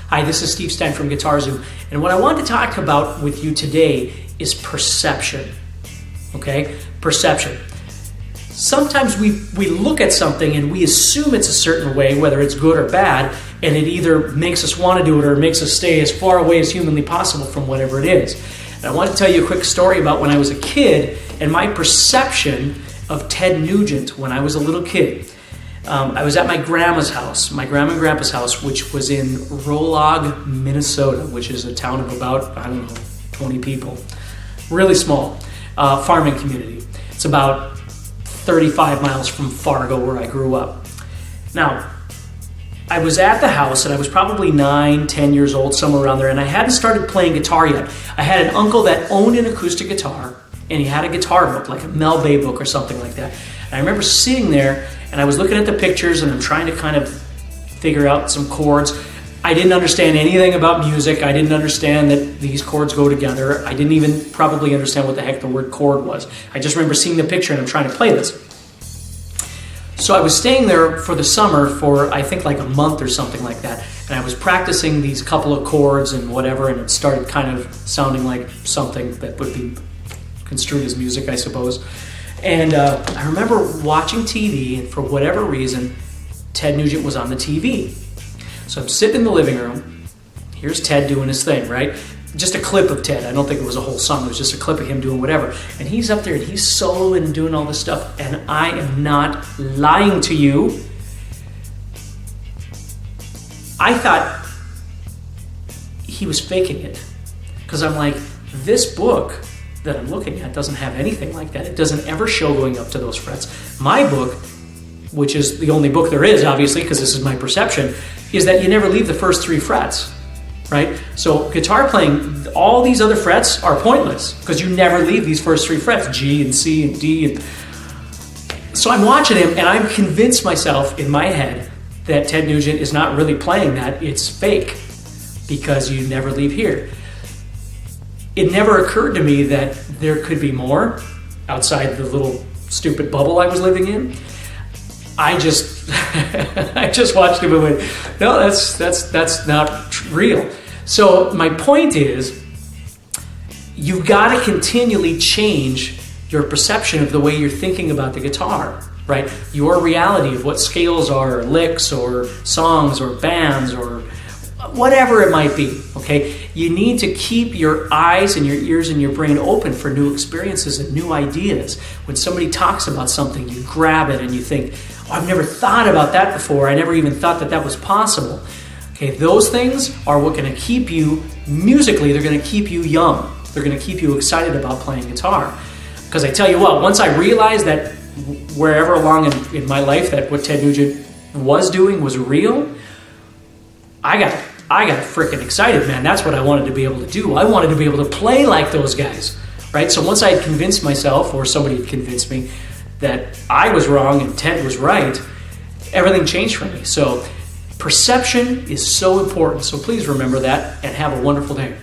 Hi, this is Steve Stine from GuitarZoom, and what I want to talk about with you today is perception, okay? Perception. Sometimes we look at something and we assume it's a certain way, whether it's good or bad, and it either makes us want to do it or makes us stay as far away as humanly possible from whatever it is. And I want to tell you a quick story about when I was a kid and my perception of Ted Nugent when I was a little kid. I was at my grandma's house, my grandma and grandpa's house, which was in Rolog, Minnesota, which is a town of about, 20 people. Really small farming community. It's about 35 miles from Fargo, where I grew up. Now, I was at the house, and I was probably 9, 10 years old, somewhere around there, and I hadn't started playing guitar yet. I had an uncle that owned an acoustic guitar, and he had a guitar book, like a Mel Bay book or something like that. And I remember sitting there, and I was looking at the pictures, and I'm trying to kind of figure out some chords. I didn't understand anything about music. I didn't understand that these chords go together. I didn't even probably understand what the heck the word chord was. I just remember seeing the picture, and I'm trying to play this. So I was staying there for the summer for, I think, like a month or something like that. And I was practicing these couple of chords and whatever, and it started kind of sounding like something that would be construed as music, I suppose. And I remember watching TV, and for whatever reason, Ted Nugent was on the TV. So I'm sitting in the living room. Here's Ted doing his thing, right? Just a clip of Ted. I don't think it was a whole song. It was just a clip of him doing whatever. And he's up there, and he's soloing and doing all this stuff. And I am not lying to you. I thought he was faking it. Because I'm like, this book that I'm looking at doesn't have anything like that. It doesn't ever show going up to those frets. My book, which is the only book there is, obviously, because this is my perception, is that you never leave the first 3 frets, right? So guitar playing, all these other frets are pointless because you never leave these first 3 frets, G and C and D. And so I'm watching him, and I'm convinced myself in my head that Ted Nugent is not really playing that. It's fake because you never leave here. It never occurred to me that there could be more outside the little stupid bubble I was living in. I just I just watched him and went, no, that's not real. So my point is, you've got to continually change your perception of the way you're thinking about the guitar, right? Your reality of what scales are, or licks, or songs, or bands, or whatever it might be, okay? You need to keep your eyes and your ears and your brain open for new experiences and new ideas. When somebody talks about something, you grab it and you think, oh, I've never thought about that before. I never even thought that that was possible. Okay, those things are what going to keep you, musically, they're going to keep you young. They're going to keep you excited about playing guitar. Because I tell you what, once I realized that wherever along in my life that what Ted Nugent was doing was real, I got freaking excited, man. That's what I wanted to be able to do. I wanted to be able to play like those guys, right? So once I had convinced myself, or somebody had convinced me, that I was wrong and Ted was right, everything changed for me. So perception is so important. So please remember that and have a wonderful day.